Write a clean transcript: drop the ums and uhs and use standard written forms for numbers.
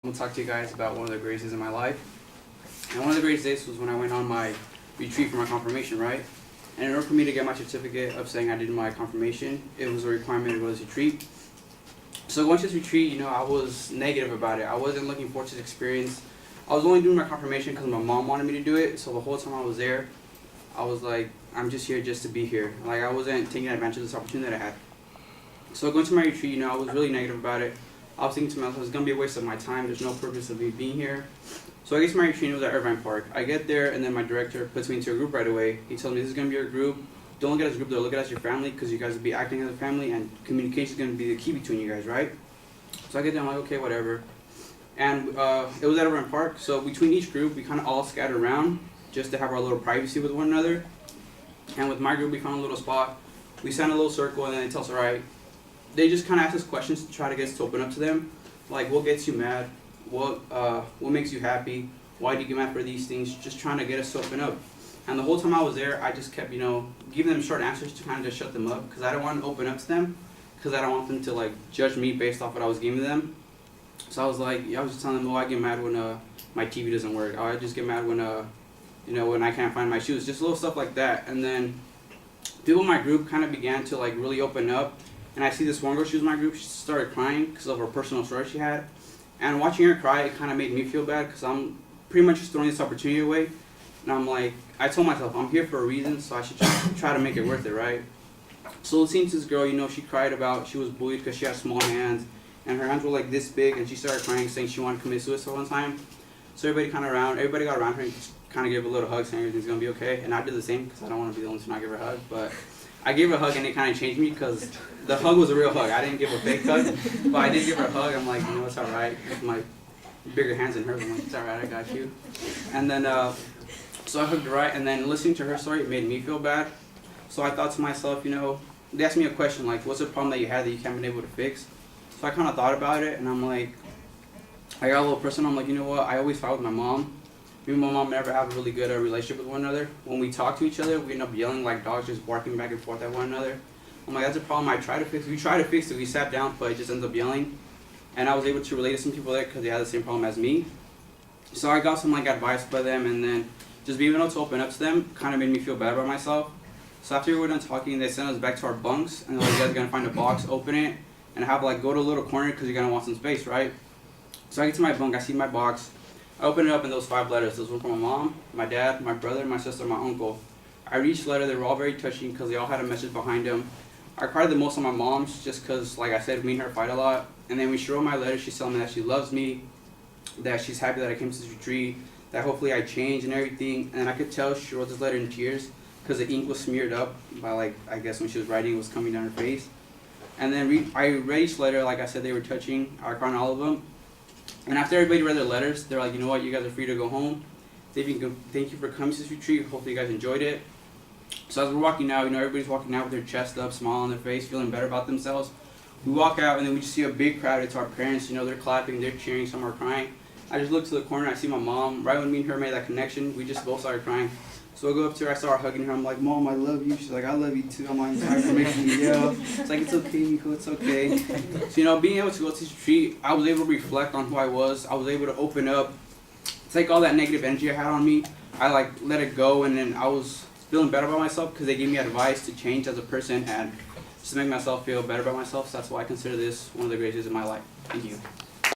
I'm going to talk to you guys about one of the greatest days in my life. And one of the greatest days was when I went on my retreat for my confirmation, right? And in order for me to get my certificate of saying I did my confirmation, it was a requirement to go to this retreat. So going to this retreat, I was negative about it. I wasn't looking forward to this experience. I was only doing my confirmation because my mom wanted me to do it. So the whole time I was there, I was like, I'm just here just to be here. Like, I wasn't taking advantage of this opportunity that I had. So going to my retreat, I was really negative about it. I was thinking to myself, it's going to be a waste of my time. There's no purpose of me being here. So I guess my retreat was at Irvine Park. I get there, and then my director puts me into a group right away. He tells me, this is going to be your group. Don't look at it as a group, though. Look at it as your family, because you guys will be acting as a family, and communication is going to be the key between you guys, right? So I get there, I'm like, okay, whatever. And it was at Irvine Park, so between each group, we kind of all scattered around just to have our little privacy with one another. And with my group, we found a little spot. We sat in a little circle, and then they tell us, all right, they just kind of ask us questions to try to get us to open up to them. Like, what gets you mad? What makes you happy? Why do you get mad for these things? Just trying to get us to open up. And the whole time I was there, I just kept, giving them short answers to kind of just shut them up. Because I don't want to open up to them. Because I don't want them to, judge me based off what I was giving them. So I was just telling them, I get mad when my TV doesn't work. I just get mad when, when I can't find my shoes. Just little stuff like that. And then people in my group kind of began to, really open up. And I see this one girl, she was in my group, she started crying because of her personal story she had. And watching her cry, it kind of made me feel bad because I'm pretty much just throwing this opportunity away. And I'm like, I told myself, I'm here for a reason, so I should just try to make it worth it, right? So it seems this girl, she cried about, she was bullied because she had small hands. And her hands were this big, and she started crying, saying she wanted to commit suicide one time. So everybody got around her and just kind of gave her a little hug, saying everything's going to be okay. And I did the same because I don't want to be the one to not give her a hug. But I gave her a hug, and it kind of changed me because the hug was a real hug. I didn't give a fake hug, but I did give her a hug. I'm like, it's all right. With my bigger hands than hers, I'm like, it's all right, I got you. And then, so I hugged her right, and then listening to her story, it made me feel bad. So I thought to myself, they asked me a question, what's a problem that you had that you haven't been able to fix? So I kind of thought about it, and I'm like, I got a little personal. I'm like, you know what? I always fight with my mom. Me and my mom never have a really good relationship with one another. When we talk to each other, we end up yelling like dogs, just barking back and forth at one another. I'm like, that's a problem I try to fix. We try to fix it. We sat down, but it just ends up yelling. And I was able to relate to some people there because they had the same problem as me. So I got some advice by them, and then just being able to open up to them kind of made me feel bad about myself. So after we were done talking, they sent us back to our bunks, and they're like, you guys are going to find a box, open it, and have go to a little corner because you're going to want some space, right? So I get to my bunk, I see my box. I open it up, and those 5 letters. Those were from my mom, my dad, my brother, my sister, my uncle. I read each letter. They were all very touching because they all had a message behind them. I cried the most on my mom's just because, like I said, me and her fight a lot. And then when she wrote my letter, she's telling me that she loves me, that she's happy that I came to this retreat, that hopefully I change and everything. And I could tell she wrote this letter in tears because the ink was smeared up by, I guess when she was writing, it was coming down her face. And then I read each letter. Like I said, they were touching. I cried on all of them. And after everybody read their letters, they're like, you know what, you guys are free to go home. Thank you for coming to this retreat. Hopefully you guys enjoyed it. So as we're walking out, everybody's walking out with their chest up, smile on their face, feeling better about themselves. We walk out, and then we just see a big crowd. It's our parents, they're clapping, they're cheering, some are crying. I just look to the corner, I see my mom. Right when me and her made that connection, we just both started crying. So I go up to her, I start hugging her. I'm like, Mom, I love you. She's like, I love you too. I'm like, sorry for making you yell. It's like, it's okay, Nico, it's okay. So, being able to go to this retreat, I was able to reflect on who I was. I was able to open up, take all that negative energy I had on me. I let it go, and then I was feeling better about myself because they gave me advice to change as a person and just to make myself feel better about myself. So that's why I consider this one of the greatest days of my life. Thank you.